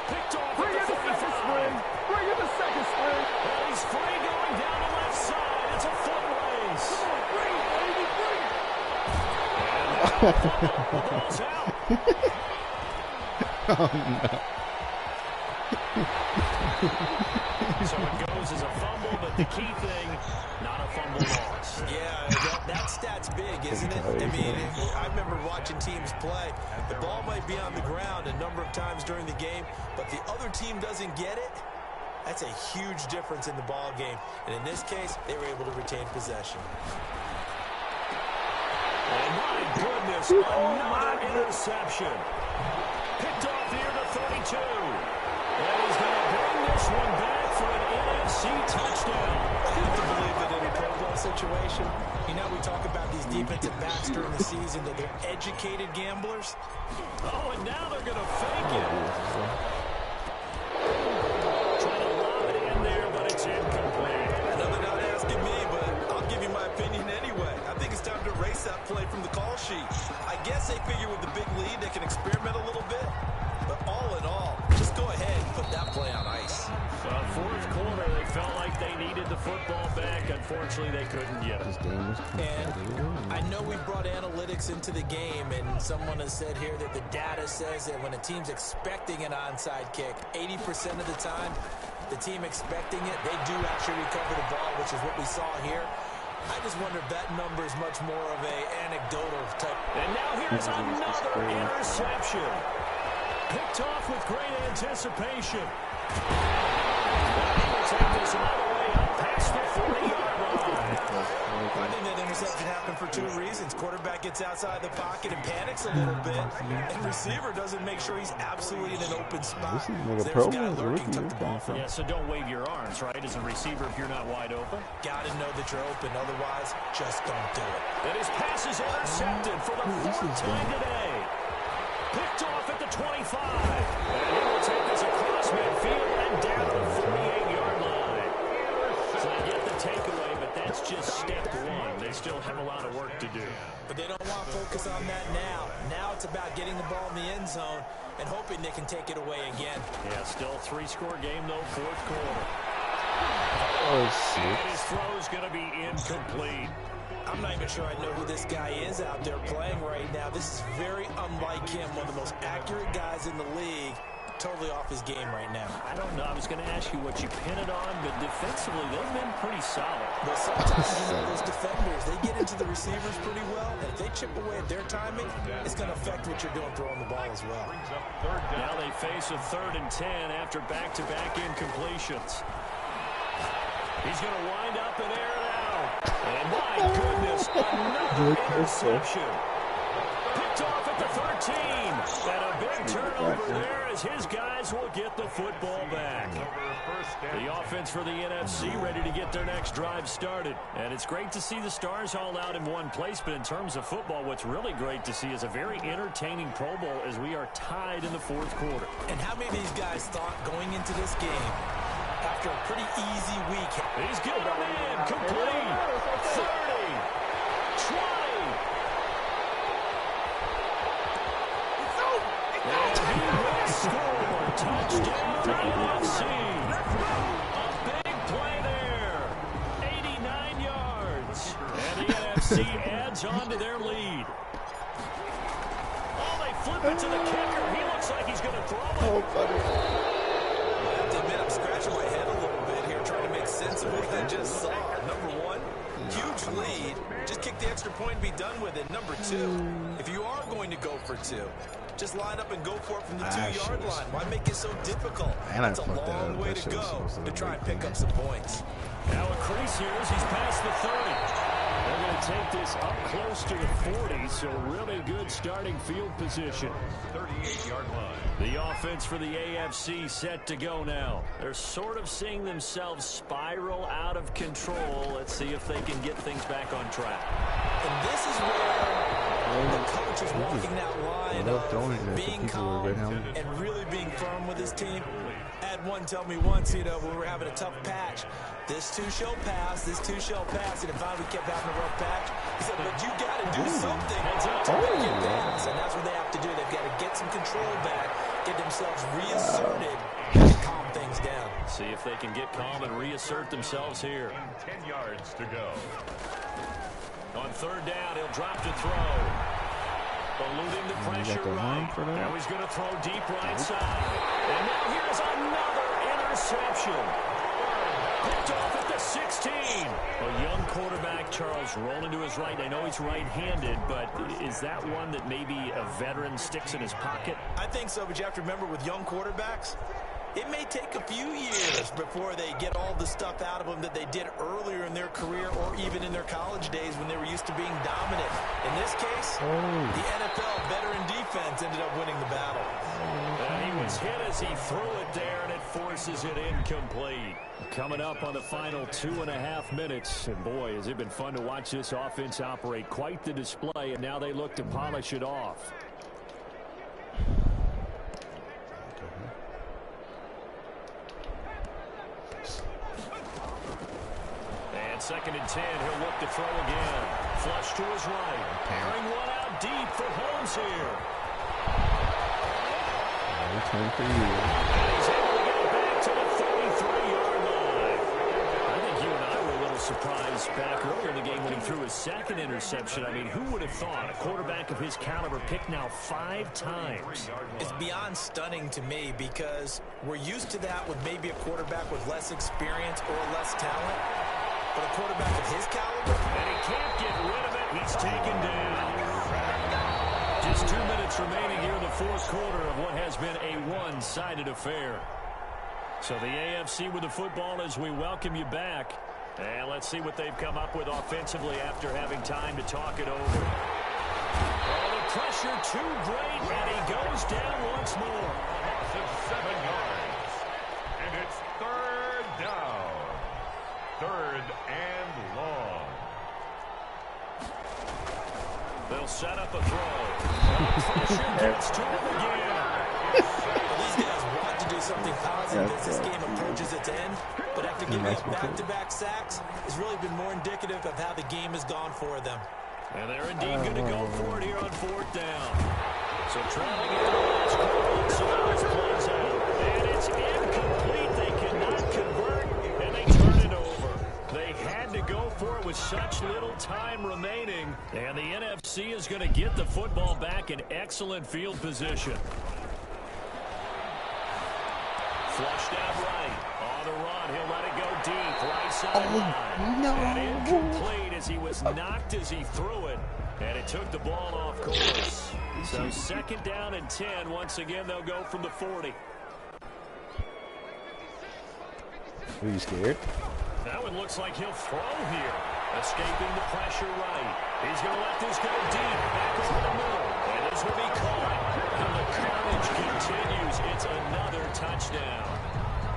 Picked off at the 35. Bring in the second string. And he's free going down the left side. It's a foot race. Come on, bring it, baby, bring it. The ball's out. Oh, no. So it goes as a fumble, but the key thing, not a fumble loss. Yeah, that stat's big, isn't it? I mean, I remember watching teams play. The ball might be on the ground a number of times during the game, but the other team doesn't get it. That's a huge difference in the ball game. And in this case, they were able to retain possession. Oh, my goodness, another interception. Picked off here to 32. And he's going to bring this one back for an NFC touchdown. I have to believe that in a Pro Bowl situation, you know, we talk about these defensive backs during the season, that they're educated gamblers. Oh, and now they're going to fake it. Trying to lob it in there, but it's incomplete. I know they're not asking me, but I'll give you my opinion anyway. I think it's time to erase that play from the call sheet. I guess they figure with the big lead, they can experiment a little bit. But all in all, just go ahead and put that play on ice. 4th quarter, they felt like they needed the football back. Unfortunately, they couldn't get it. And I know we brought analytics into the game, and someone has said here that the data says that when a team's expecting an onside kick, 80% of the time, the team expecting it, they do actually recover the ball, which is what we saw here. I just wonder if that number is much more of a anecdotal type. And now here's another interception. Picked off with great anticipation. He'll take this all the way up past the 40-yard line. I think that interception happened for 2 reasons. Quarterback gets outside the pocket and panics a little bit, and receiver doesn't make sure he's absolutely in an open spot. This is There's a guy lurking, took the ball from him. Yeah, so don't wave your arms, right, as a receiver if you're not wide open. Gotta know that you're open, otherwise, just don't do it. And his pass is intercepted for the 4th time today. Picked off at the 25. And he will take this across midfield and down the 48-yard line. So they get the takeaway, but that's just step 1. They still have a lot of work to do. But they don't want to focus on that now. Now it's about getting the ball in the end zone and hoping they can take it away again. Yeah, still a 3-score game, though, 4th quarter. Oh, shit. And his throw is going to be incomplete. I'm not even sure I know who this guy is out there playing right now. This is very unlike him, one of the most accurate guys in the league. Totally off his game right now. I don't know. I was going to ask you what you pin it on, but defensively, they've been pretty solid. Well, sometimes, those defenders, they get into the receivers pretty well. And if they chip away at their timing, it's going to affect what you're doing throwing the ball as well. Now they face a 3rd and 10 after back-to-back incompletions. He's going to wind up and air it out. And my goodness, another interception. Picked off at the 13. And a big turnover there as his guys will get the football back. The offense for the NFC ready to get their next drive started. And it's great to see the stars all out in one place, but in terms of football, what's really great to see is a very entertaining Pro Bowl as we are tied in the 4th quarter. And how many of these guys thought going into this game, after a pretty easy week, he's got him in, complete, 30, 20. And he will score. NFC. A big play there. 89 yards. And the NFC adds on to their lead. Oh, they flip it to the kicker. He looks like he's going to throw it. Oh, buddy. I have to admit, I'm scratching my head a little bit here trying to make sense of what I just saw. Number one, huge lead. Just kick the extra point and be done with it. Number two, if you are going to go for two, just line up and go for it from the 2-yard line. Why make it so difficult? It's a long way to go to try and pick up some points. Now a crease here as he's past the 30. They're going to take this up close to the 40, so really good starting field position. 38-yard line. The offense for the AFC set to go now. They're sort of seeing themselves spiral out of control. Let's see if they can get things back on track. And this is where the coach is walking that line of being calm and really being firm with his team. I had one tell me once, when we were having a tough patch, this too shall pass, and if finally we kept having a rough patch, he said, but you got to do something to make it pass, and that's what they have to do. They've got to get some control back, get themselves reasserted, and calm things down. See if they can get calm and reassert themselves here. 10 yards to go. On third down, he'll drop to throw. Eluding the pressure right. Now he's going to throw deep right side. And now here's another interception. Picked off at the 16. A young quarterback, Charles, rolling to his right. I know he's right-handed, but is that one that maybe a veteran sticks in his pocket? I think so, but you have to remember with young quarterbacks, it may take a few years before they get all the stuff out of them that they did earlier in their career or even in their college days when they were used to being dominant. In this case, the NFL veteran defense ended up winning the battle. And he was hit as he threw it there, and it forces it incomplete. Coming up on the final 2.5 minutes, and boy, has it been fun to watch this offense operate. Quite the display, and now they look to polish it off. Second and 10, he'll look to throw again. Flush to his right. Carrying one out deep for Holmes here. Return for you. And he's able to get it back to the 33-yard line. I think you and I were a little surprised back earlier in the game when he threw his second interception. I mean, who would have thought a quarterback of his caliber picked now 5 times? It's beyond stunning to me because we're used to that with maybe a quarterback with less experience or less talent. But a quarterback of his caliber, and he can't get rid of it. He's taken down. Just 2 minutes remaining here in the fourth quarter of what has been a one-sided affair. So the AFC with the football as we welcome you back. And let's see what they've come up with offensively after having time to talk it over. Oh, the pressure too great, and he goes down once more. Loss of 7 yards. And it's third down. Third and long. They'll set up a throw. Pressure gets to him again. These guys want to do something positive as this game approaches its end, but after giving up back-to-back sacks, it's really been more indicative of how the game has gone for them. And they're indeed going to go for it here on fourth down. So trailing into the last quarter, and so this plays out. And it's incomplete. They cannot convert, and they turn it over. They had to go for it with such little time remaining. And the NFC is going to get the football back in excellent field position. Flushed out right. On the run, he'll let it go deep. Right sideline. No. And incomplete as he was knocked as he threw it. And it took the ball off course. So second down and 10. Once again, they'll go from the 40. Are you scared? That one looks like he'll throw here. Escaping the pressure right. He's going to let this go deep. Back over the middle. And this will be caught. And the carnage continues. It's another touchdown.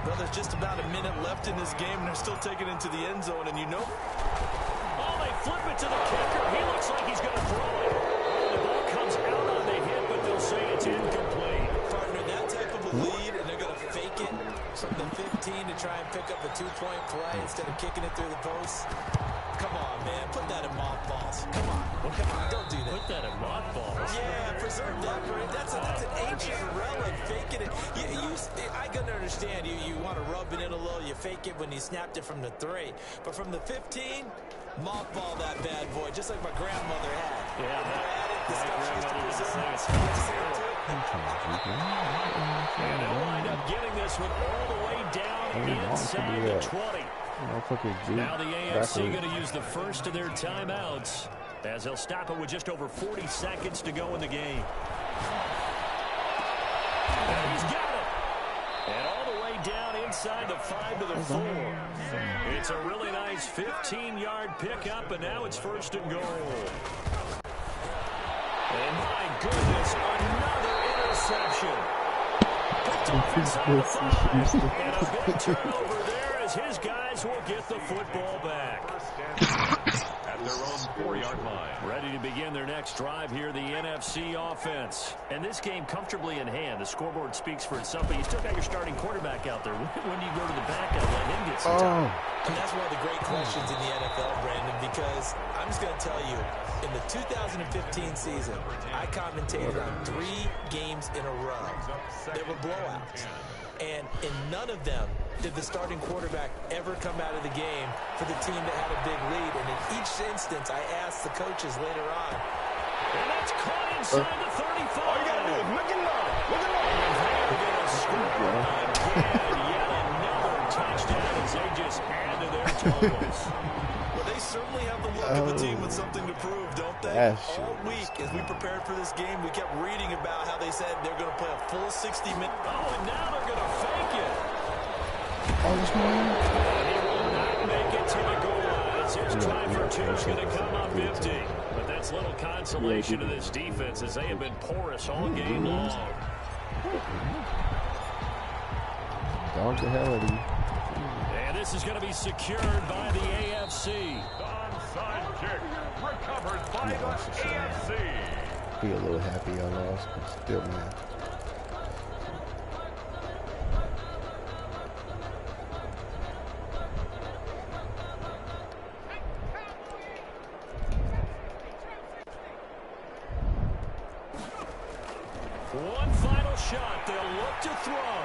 Well, there's just about a minute left in this game, and they're still taking it into the end zone, and you know. Oh, they flip it to the kicker. He looks like he's going to throw it. The ball comes out on the hit, but they'll say it's incomplete. Partner, that type of a lead, and they're going to fake it from the 15 to try and pick up a 2-point play instead of kicking it through the post. Come on, man. Put that in mothballs. Come on. Well, come on, don't do that. Put that in mothballs. Yeah, preserve that. That's an ancient relic. Faking it. I can understand. You want to rub it in a little. You fake it when you snapped it from the 3. But from the 15, mothball that bad boy, just like my grandmother had. Yeah, the stuff she used to preserve. And they'll wind up getting this one all the way down inside the 20. Now the AFC going to use the first of their timeouts as they'll stop it with just over 40 seconds to go in the game. And he's got it. And all the way down inside the 5 to the 4. It's a really nice 15-yard pickup, and now it's 1st and goal. And my goodness, another interception. Picked off inside the 5. And a big turnover there as his guys will get the football back. At their own 4-yard line. Ready to begin their next drive here, the NFC offense. And this game comfortably in hand. The scoreboard speaks for itself, but you still got your starting quarterback out there. When do you go to the backup and let him get some time? And that's one of the great questions in the NFL, Brandon, because I'm just going to tell you, in the 2015 season, I commentated on 3 games in a row. They were blowouts. And in none of them did the starting quarterback ever come out of the game for the team that had a big lead. And in each instance, I asked the coaches later on. And that's caught inside the 35. All you got to do is look at love. Look at love. And they're going to score again. Yet another touchdown as they just add to their totals. Well, they certainly have the look of a team with something to prove, don't they? All week, as we prepared for this game, we kept reading about how they said they're going to play a full 60 minutes. Oh, and now they're going to fake it. Oh, this one. He will not make it to the goal line. His try for 2 is going to come up empty. But that's little consolation to this defense as they have been porous all game long. Dog the hell out of you. And this is going to be secured by the AFC. Onside kick recovered by the AFC. Be a little happy I lost, but still, man. One final shot. They'll look to throw.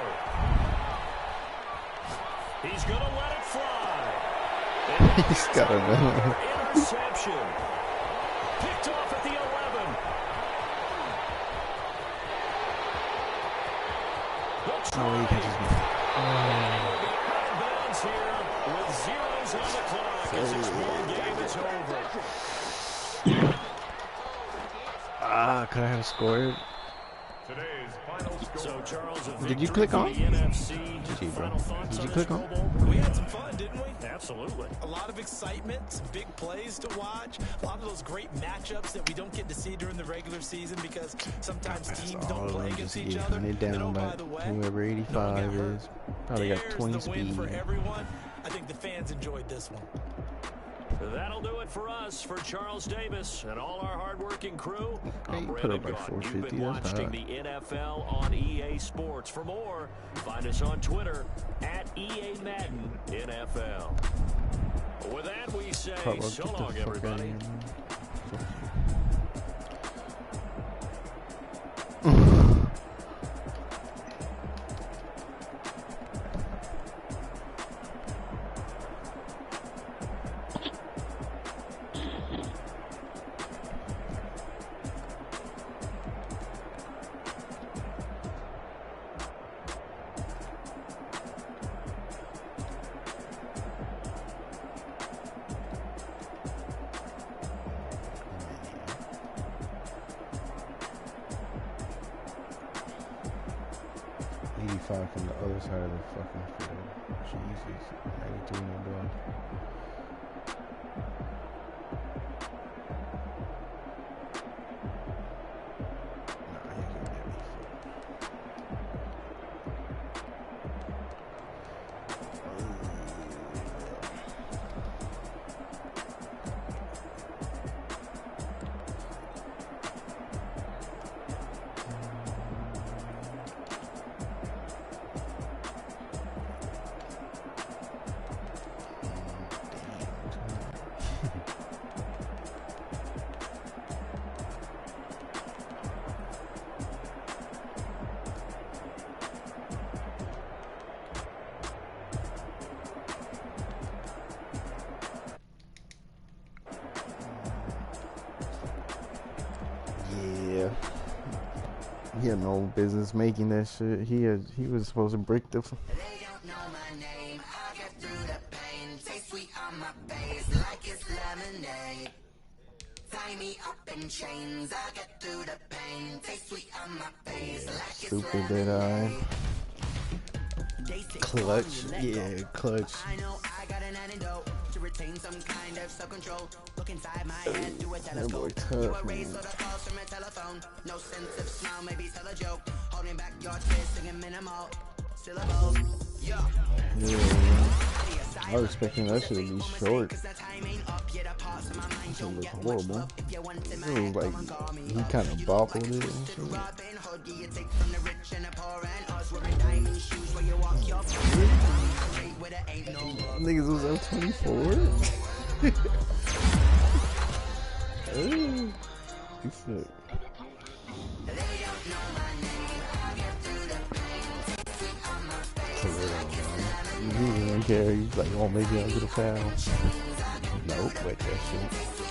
He's going to let it fly. He's got another interception. Picked off at the 11. Oh, he catches me. Out of bounds here with zeros on the clock as this ball game is over. Could I have scored? Today's final score. So Charles, did you click on? NFC. Did you click on? We had some fun, didn't we? Absolutely. A lot of excitement, some big plays to watch, a lot of those great matchups that we don't get to see during the regular season because sometimes teams don't play against each other. Hunted down by whoever 85 is. Probably got 20 speed. For everyone. I think the fans enjoyed this one. That'll do it for us, for Charles Davis and all our hardworking crew. Okay, I'm you put Brandon up like Gaudin. You've 450. been That's watching high. the NFL on EA Sports. For more, find us on Twitter at EA Madden NFL. With that, we say so long, everybody. From the other side of the fucking field. Jesus. 92 no dog. He had no business making that shit. He was supposed to break the. They don't know my name. I get through the pain. Taste sweet on my face like it's lemonade. Tie me up in chains. I get through the pain. Taste sweet on my face like it's Stupid dead eye. Clutch, yeah, clutch. I know I got an antidote to retain some kind of self-control. Look inside my head through a telescope. You erase all the calls from a telephone. No sense of smile, maybe tell a joke. Holding back your tears, singing minimal syllables. Yeah. I was expecting that shit to be short. It look horrible. It was like he kind of bobbled it and shit. Niggas was up 24. Hey, you sick. He didn't care. He's like, oh, maybe I'll get a foul. Nope, wait that shit.